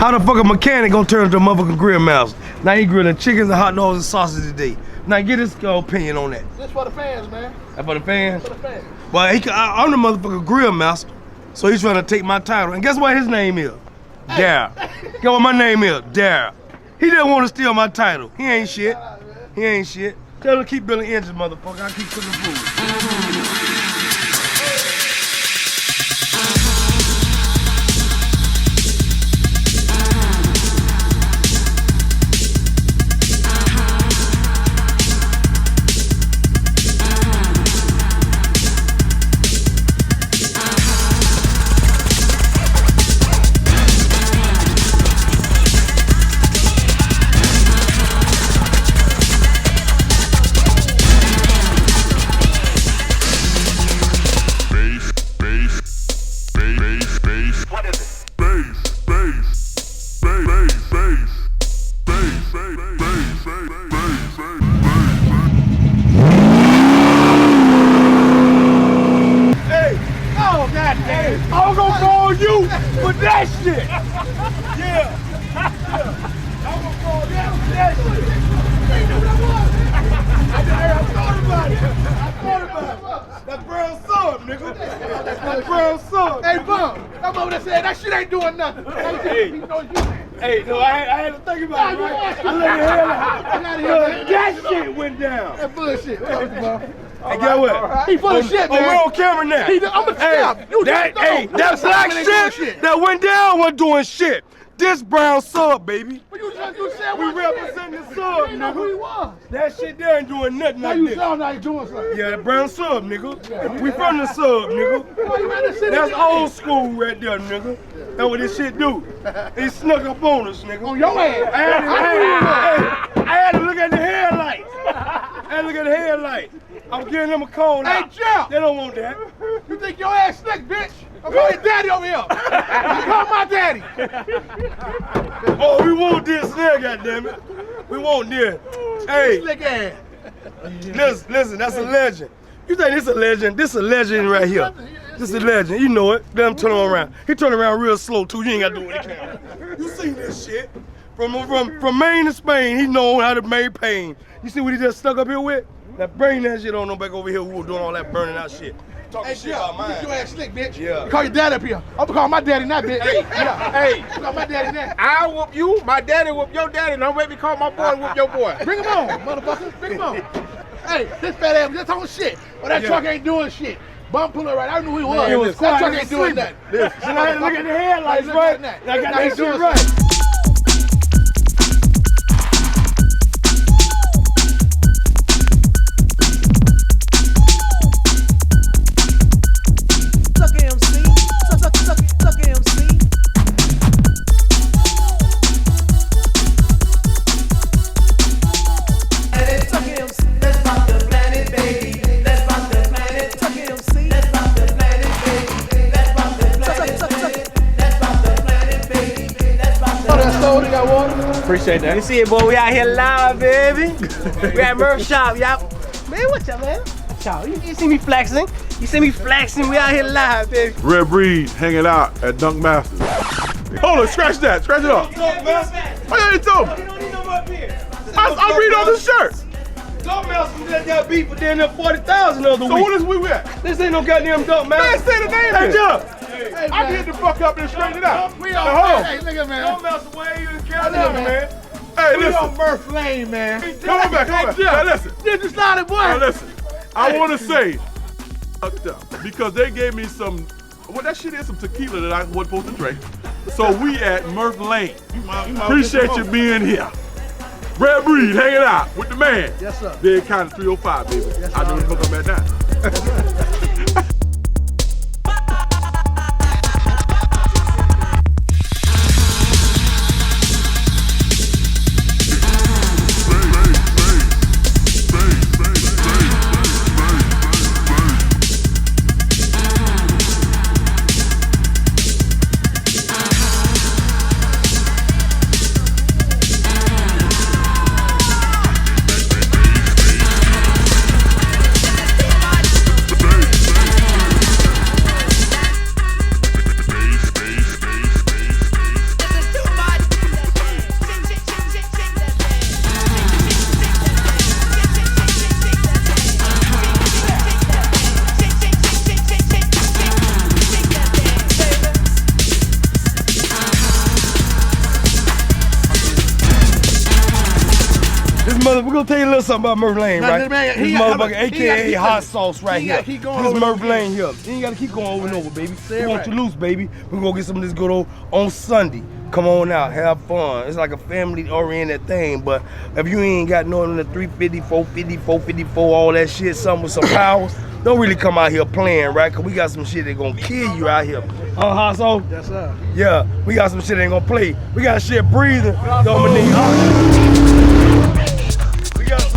How the fuck a mechanic gonna turn into a motherfucking grill master? Now he grilling chickens and hot dogs and sausages today. Now get his opinion on that. This for the fans, man. That for the fans? For the fans. Well, I'm the motherfucking grill master, so he's trying to take my title. And guess what his name is? Dare. Guess what my name is? Dare. He didn't want to steal my title. He ain't shit. He ain't shit. Tell him to keep building engines, motherfucker. I keep cooking food. I'm gonna call you for that shit. Yeah. I'm gonna call you for that shit. You know what I want? I thought about it. That brown sub, nigga. That brown sub. Hey, Bum, I'm over there saying that shit ain't doing nothing. Hey, no, I had to think about it, right? I let it hear that shit went down. That bullshit. Hey, get what? He full of shit, man. Oh, we're on camera now. I'm a champ. That black shit that went down wasn't doing shit. This brown sub, baby. But you just do shit. We represent the sub, You know who he nigga. was. That shit there ain't doing nothing Now like you this. sound like you doing something. Yeah, that brown sub, nigga. We from the sub, nigga. That's old school right there, nigga. That's what this shit do. He snuck up on us, nigga. On your ass. I had to look at the headlights. I had to look at the headlights. I'm giving them a call now. Hey, Jeff. They don't want that. You think your ass slick, bitch? I'm calling your daddy over here. You call my daddy. Oh, we want this there, goddammit. We want this. Hey, Slick ass. listen, that's a legend. You think this a legend? This a legend right here. This is a legend. You know it. Let him turn him around. He turn around real slow too. You ain't got to do what he can. You seen this shit. From Maine to Spain, he know how to maintain. You see what he just stuck up here with? Now bring that shit on them back over here who was doing all that burning out shit. Talking Hey, shit about mine. Get your ass slick, bitch. Yeah. You call your daddy up here. I'm gonna call my daddy now, bitch. Hey, Yeah. hey, You call my daddy now. I'll whoop you, my daddy whoop your daddy, don't make me call my boy whoop your boy. Bring him on, motherfucker. Bring him on. Hey, this fat ass just talking shit. Well, that truck ain't doing shit. Bum pull it right. I knew who he was. It was That quiet. truck ain't doing nothing. And I had to look at the headlights, Look right? at that. And I got Now that he's shit doing right. Appreciate that. You see it, boy. We out here live, baby. We at Murff shop, y'all. Man, what's up, man? Y'all, you see me flexing? You see me flexing? We out here live, baby. Red Breed hanging out at Dunk Masters. Hold on, scratch that, scratch it up. Oh yeah, you told me. I read on the shirt. Dunk Master just got beat for damn near 40,000 the other week. So what is we at? This ain't no goddamn Dunk Man, Master. say the name. Hey, Hey, Jeff. Hey, I can hit the fuck up and straighten it out. We Now, on, hold on. hey, look at man. Dunk Master, where you in Carolina, man. man? Hey, We listen. on Murph Lane, man. Come on back, come back. Now listen. This is not it, boy. Now listen. I want to say, fucked up, because they gave me some, well, that shit is some tequila that I wasn't supposed to drink. So we at Murph Lane. Appreciate you being here. Red Breed hanging out with the man. Yes, sir. Big kind of 305, baby. Yes, I know sir. you hook up at that. gonna tell you a little something about Murff Lane, Nah, right? man, This he motherfucker, got- he AKA got- hot sauce right he here. got- he going This over Murff the Lane here. You ain't gotta keep going over and over, baby. We want right. you loose, baby. We're gonna get some of this good old on Sunday. Come on out, have fun. It's like a family-oriented thing, but if you ain't got no in the 350, 450, 454, all that shit, something with some powers, don't really come out here playing, right? Cause we got some shit that gonna kill you out here. Hot sauce? Yes, sir. Yeah, we got some shit that ain't gonna play. We got shit breathing. Dominique. We got some.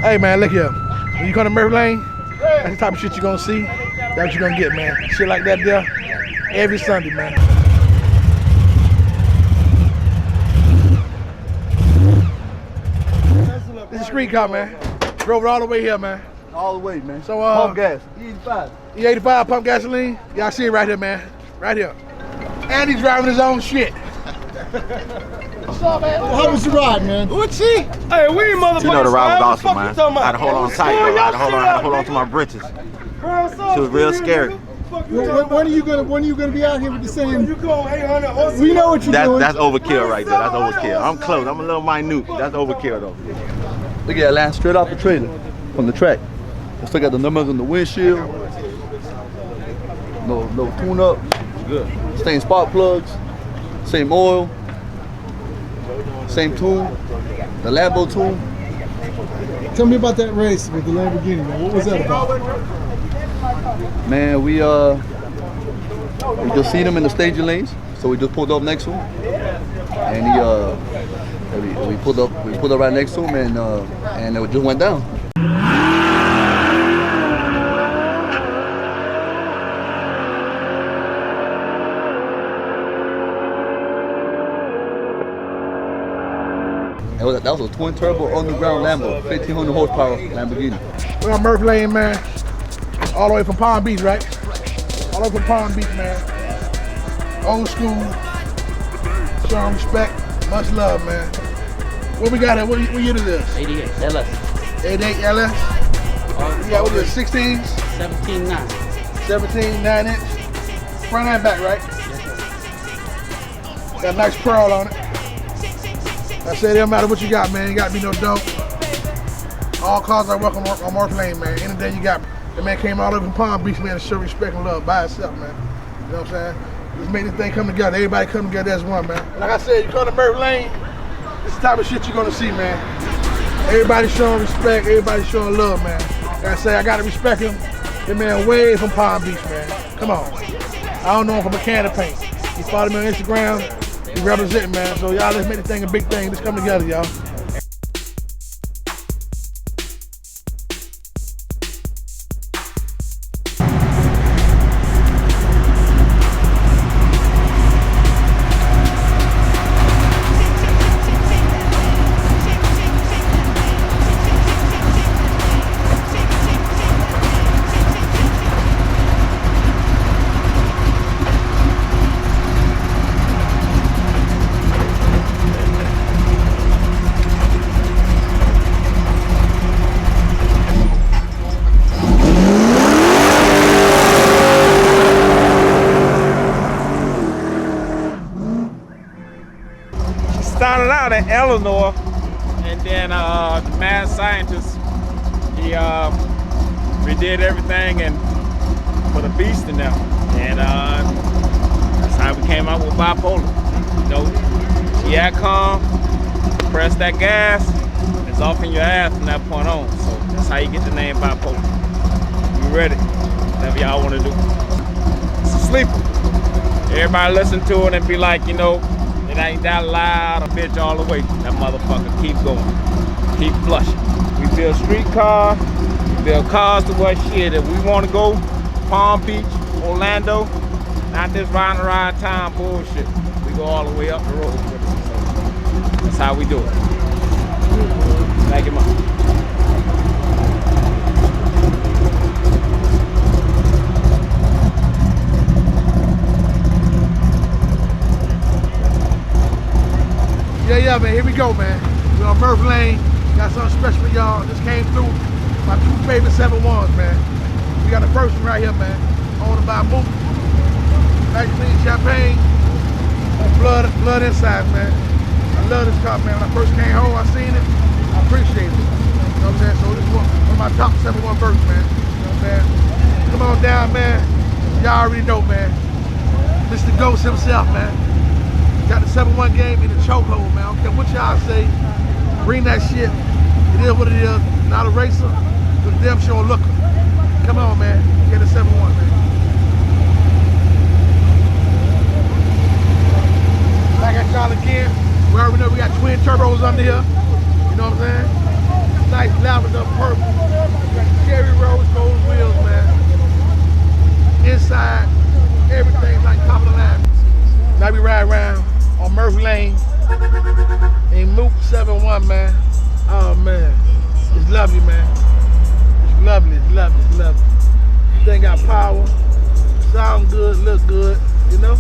Hey man, look here. When you come to Murff Lane, that's the type of shit you're gonna see. That's what you're gonna get, man. Shit like that there, every Sunday, man. This is a street car, man. Drove it all the way here, man. All the way, man. So, pump gas, E85. E85 pump gasoline. Y'all see it right here, man. Right here. And he's driving his own shit. What's up, man? How was your ride, man? What's he? Hey, we ain't motherfuckers. You know the ride was awesome, man. I I had to hold on tight, bro. I had to hold on to my britches. She was real scary. When are you gonna be out here with the same? You go 800. We know what you're doing. That's overkill right there. That's overkill. I'm close. I'm a little minute. That's overkill though. Look at that line straight off the trailer from the track. Let's look at the numbers on the windshield. No tune-up. Good. Same spark plugs. Same oil. Same tune. The Lambo tune. Tell me about that race with the Lamborghini, man. What was that about? Man, we just seen him in the staging lanes, so we just pulled up next to him, and we pulled up right next to him, and it just went down. That was a twin turbo underground Lambo, 1500 horsepower Lamborghini. We're on Murff Lane, man. All the way from Palm Beach, right? All the way from Palm Beach, man. Old school. Strong respect. Much love, man. What we got here? What year is this? 88 LS. 88 LS. Yeah, what is it? 16s? 17 9. 17, 9-inch. Front and back, right? Got a nice pearl on it. I said it don't matter what you got, man. You gotta be no dope. All cars are welcome on Murff Lane, man. Any day you got me. The man came all over from Palm Beach, man, to show respect and love by itself, man. You know what I'm saying? Let's make this thing come together. Everybody come together as one, man. Like I said, you come to Murff Lane, this is the type of shit you're gonna see, man. Everybody showing respect, everybody showing love, man. Like I say, I gotta respect him. The man way from Palm Beach, man. Come on. I don't know him from a can of paint. He followed me on Instagram. He representing, man. So y'all, let's make this thing a big thing. Let's come together, y'all. Started out in Illinois, and then the mad scientist, he redid everything and put a beast in there, and that's how we came out with bipolar. You know, you act calm, press that gas, it's off in your ass from that point on. So that's how you get the name bipolar. You ready? Whatever y'all want to do. It's a sleeper. Everybody listen to it and be like, you know, it ain't that loud, a bitch all the way. That motherfucker keep going, keep flushing. We build street cars, we build cars to where shit, if we want to go, Palm Beach, Orlando, not this riding around town bullshit. We we go all the way up the road with it. So that's how we do it. Thank you, Mom. Yeah, man, here we go, man. We're on Murff Lane. Got something special for y'all. Just came through. My 2 favorite 7-1s, man. We got the first one right here, man. Owned by Murff. Nice clean champagne. Blood inside, man. I love this car, man. When I first came home, I seen it. I appreciate it. You know what I'm saying? So this is one of my top 7-1 birds, man. You know what I'm saying? Come on down, man. Y'all already know, man. Mr. Ghost himself, man. Got the 7-1 game in the chokehold, man. I don't care what y'all say. Bring that shit. It is what it is. Not a racer, but a damn sure looker. Come on, man. Get a 7-1, man. Back at y'all again. We already know we got twin turbos under here. You know what I'm saying? Nice lavender purple. Got cherry rose gold wheels, man. Inside, everything like top of the line. Now we ride around on Murff Lane in Mook 7-1, man. Oh man, it's lovely, man. It's lovely, it's lovely, it's lovely. This thing got power, sound good, look good, you know?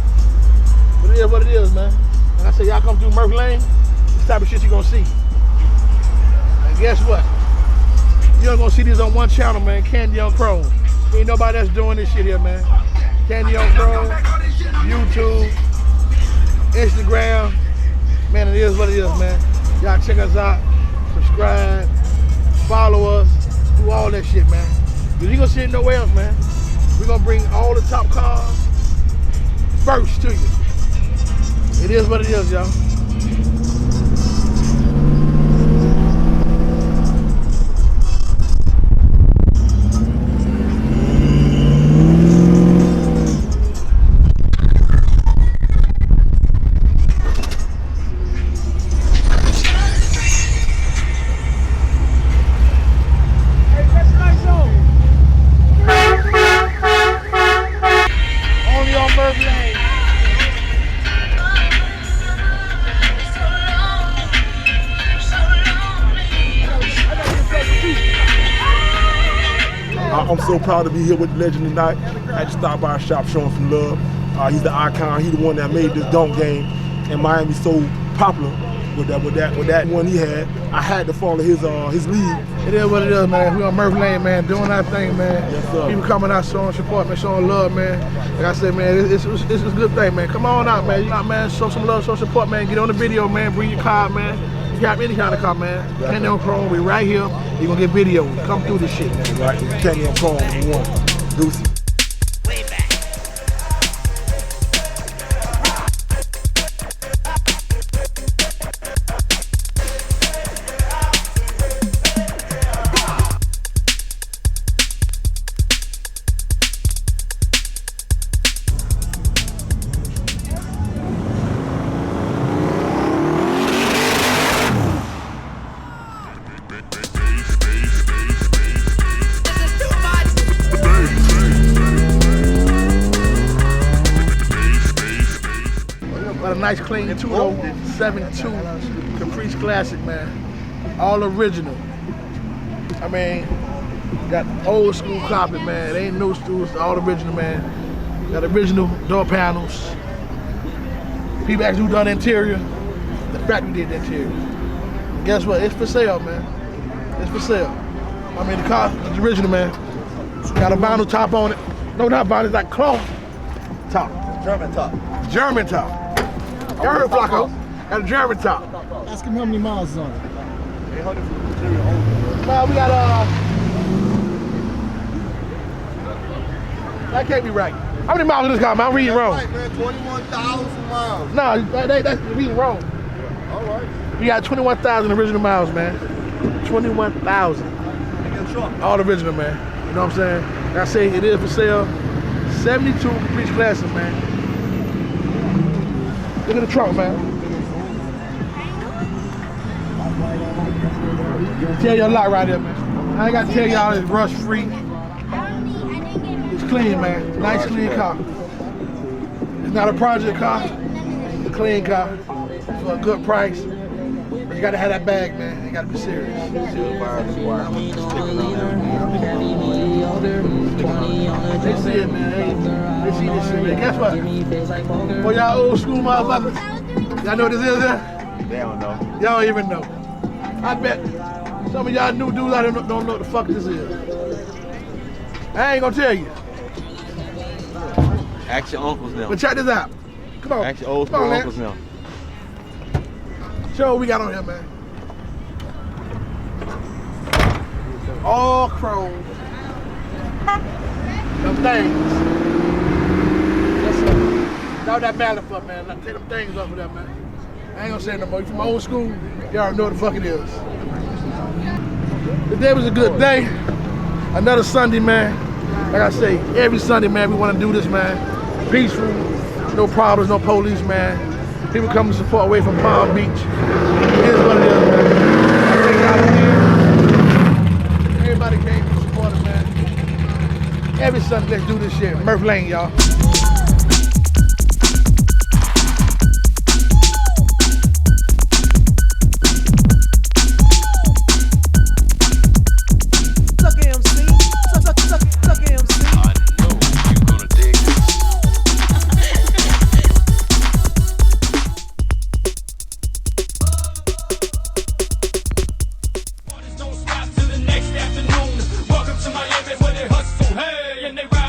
But it is what it is, man. Like I said, y'all come through Murff Lane, this type of shit you're gonna see. And guess what? You're gonna see this on one channel, man, KandyonChrome. Ain't nobody that's doing this shit here, man. KandyonChrome, YouTube, Instagram, man, it is what it is, man. Y'all check us out, subscribe, follow us, do all that shit, man. Cause you gonna see it nowhere else, man. We're gonna bring all the top cars first to you. It is what it is, y'all. I'm so proud to be here with the legend tonight. I had to stop by a shop, show him some love. He's the icon. He's the one that made this dunk game, and Miami so popular with that one he had. I had to follow his lead. It is what it is, man. We on Murff Lane, man, doing our thing, man. Yes, sir. People coming out, showing support, man, showing love, man. Like I said, man, it's a good thing, man. Come on out, man. You know, man, show some love, show support, man. Get on the video, man. Bring your car, man. You got any kind of car, man. KandyonChrome, we right here. You're gonna get video. Come through this shit, man. Right, KandyonChrome, one. Deuces. Got a nice clean 2.72 Caprice Classic, man. All original. I mean, got old school carpet, man. It ain't no stools, all original, man. Got original door panels. People actually who done the interior. The factory did the interior. And guess what? It's for sale, man. It's for sale. I mean, the car is original, man. Got a vinyl top on it. No, not vinyl, it's like cloth top. German top. German top. You heard Flacco? Got a German top. Ask him how many miles is on it. Well, we got that can't be right. How many miles in this car, man? I'm reading wrong. Right, man, 21,000 miles. No, that's reading wrong. All right. We got 21,000 original miles, man. 21,000. All original, man. You know what I'm saying? Like I say, it is for sale. 72 Caprice Classic, man. Look at the trunk, man. Tell you a lot right here, man. I ain't got to tell y'all it's rust free. It's clean, man. Nice, clean car. It's not a project car. It's a clean car for a good price. But you gotta have that bag, man. You gotta be serious. They see it, man. They see this shit, man. Guess what? For y'all old school motherfuckers, y'all know what this is here? They don't know. Y'all don't even know. I bet some of y'all new dudes out there don't know what the fuck this is. I ain't gonna tell you. Ask your uncles now. But check this out. Come on. Ask your old school uncles now. Show what we got on here, man. All chrome. Them things. Yes, sir. Now that mallet up, man. Now take them things off of that, man. I ain't gonna say no more. You from old school, y'all already know what the fuck it is. Today was a good day. Another Sunday, man. Like I say, every Sunday, man, we want to do this, man. Peaceful, no problems, no police, man. People come to support away from Palm Beach. It is what it is, man. I think y'all here. Everybody came to support us, man. Every Sunday, let's do this shit. Murff Lane, y'all. Welcome to Miami where they hustle, hey, and they ride.